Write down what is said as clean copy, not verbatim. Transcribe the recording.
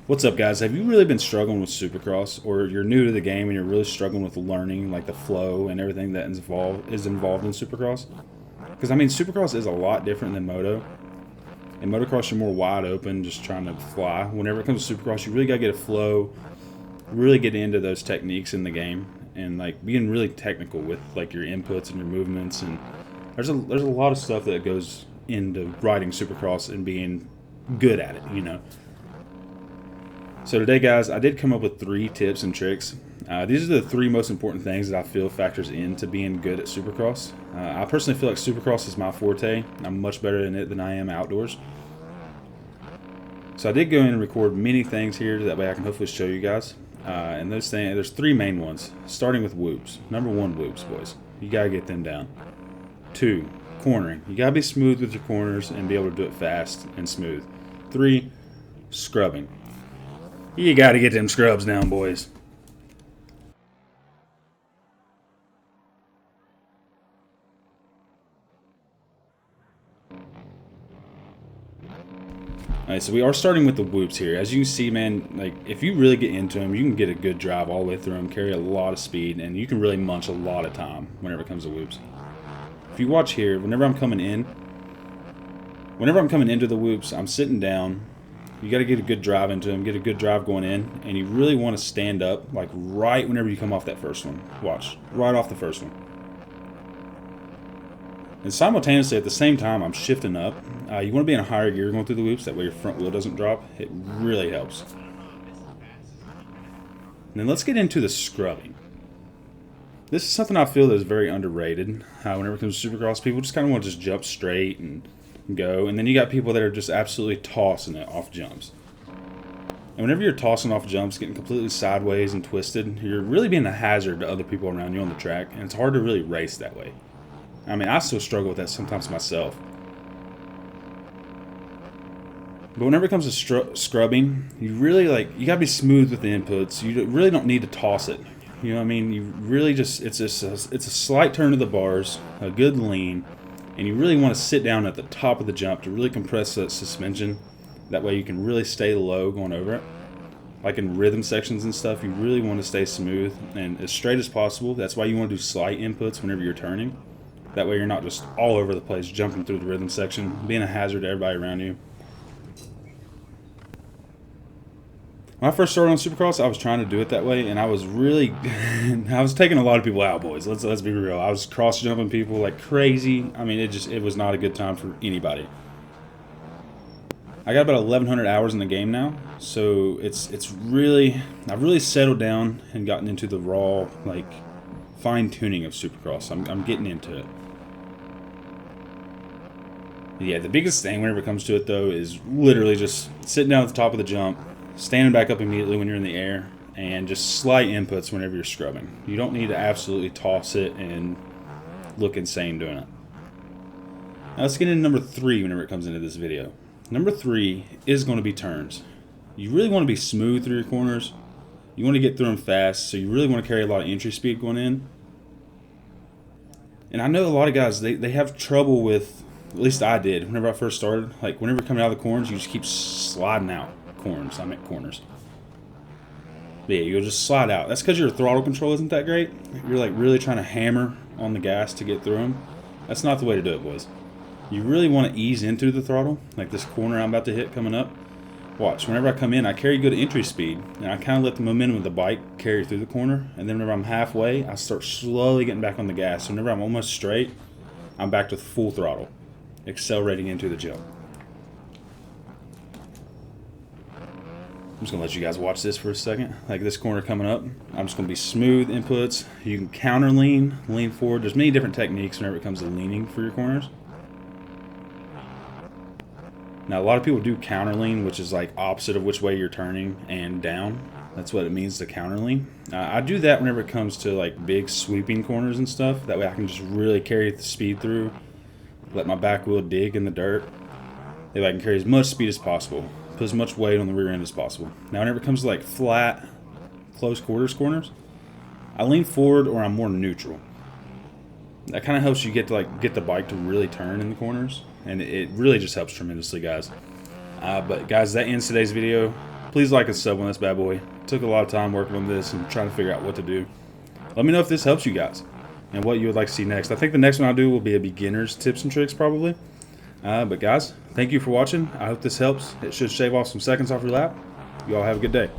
What's up, guys? Have you really been struggling with Supercross, or you're new to the game and you're really struggling with learning like the flow and everything that is involved in Supercross? Because I mean, Supercross is a lot different than Moto. In motocross, you're more wide open, just trying to fly. Whenever it comes to Supercross, you really gotta get a flow, really get into those techniques in the game, and like being really technical with like your inputs and your movements. And there's a lot of stuff that goes into riding Supercross and being good at it. So today, guys, I did come up with 3 tips and tricks. These are the 3 most important things that I feel factors into being good at Supercross. I personally feel like Supercross is my forte. I'm much better in it than I am outdoors. So I did go in and record many things here, that way I can hopefully show you guys. And those things, there's 3 main ones, starting with whoops. Number 1, whoops, boys. You gotta get them down. 2, cornering. You gotta be smooth with your corners and be able to do it fast and smooth. 3, scrubbing. You got to get them scrubs down, boys. Alright, so we are starting with the whoops here. As you can see, man, like if you really get into them, you can get a good drive all the way through them, carry a lot of speed, and you can really munch a lot of time whenever it comes to whoops. If you watch here, whenever I'm coming into the whoops, I'm sitting down. You got to get a good drive into them, get a good drive going in, and you really want to stand up like right whenever you come off that first one. Watch, right off the first one. And simultaneously at the same time, I'm shifting up. You want to be in a higher gear going through the whoops, that way your front wheel doesn't drop. It really helps. And then let's get into the scrubbing. This is something I feel that is very underrated. Whenever it comes to Supercross, people just kind of want to just jump straight and go, and then you got people that are just absolutely tossing it off jumps. And whenever you're tossing off jumps, getting completely sideways and twisted, you're really being a hazard to other people around you on the track, and it's hard to really race that way. I mean, I still struggle with that sometimes myself. But whenever it comes to scrubbing, you really you gotta be smooth with the inputs. You really don't need to toss it. You know what I mean? You really just it's a slight turn of the bars, a good lean. And you really want to sit down at the top of the jump to really compress that suspension. That way you can really stay low going over it. Like in rhythm sections and stuff, you really want to stay smooth and as straight as possible. That's why you want to do slight inputs whenever you're turning. That way you're not just all over the place jumping through the rhythm section, being a hazard to everybody around you. When I first started on Supercross, I was trying to do it that way, and I was really, I was taking a lot of people out, boys. Let's be real. I was cross jumping people like crazy. I mean, it was not a good time for anybody. I got about 1,100 hours in the game now, so I've really settled down and gotten into the raw fine tuning of Supercross. I'm getting into it. Yeah, the biggest thing whenever it comes to it though is literally just sitting down at the top of the jump, standing back up immediately when you're in the air, and just slight inputs whenever you're scrubbing. You don't need to absolutely toss it and look insane doing it. Now let's get into number 3 whenever it comes into this video. Number 3 is going to be turns. You really want to be smooth through your corners. You want to get through them fast, so you really want to carry a lot of entry speed going in. And I know a lot of guys, they have trouble with, at least I did, whenever I first started. Like whenever you're coming out of the corners, you just keep sliding out. Corners. But yeah, you'll just slide out. That's because your throttle control isn't that great. You're really trying to hammer on the gas to get through them. That's not the way to do it, boys. You really want to ease into the throttle, like this corner I'm about to hit coming up. Watch, whenever I come in, I carry good entry speed, and I kind of let the momentum of the bike carry through the corner, and then whenever I'm halfway, I start slowly getting back on the gas. So whenever I'm almost straight, I'm back to full throttle, accelerating into the jump. I'm just going to let you guys watch this for a second. Like this corner coming up, I'm just going to be smooth inputs. You can counter lean forward. There's many different techniques whenever it comes to leaning for your corners. Now, a lot of people do counter lean, which is like opposite of which way you're turning and down. That's what it means to counter lean. I do that whenever it comes to like big sweeping corners and stuff. That way I can just really carry the speed through, let my back wheel dig in the dirt. That way I can carry as much speed as possible. Put as much weight on the rear end as possible. Now, whenever it comes to like flat, close quarters corners, I lean forward or I'm more neutral. That kind of helps you get the bike to really turn in the corners, and it really just helps tremendously, guys. But guys, that ends today's video. please like and sub on this bad boy. Took a lot of time working on this and trying to figure out what to do. Let me know if this helps you guys and what you would like to see next. I think the next one I'll do will be a beginner's tips and tricks probably. But guys, thank you for watching. I hope this helps. It should shave off some seconds off your lap. You all have a good day.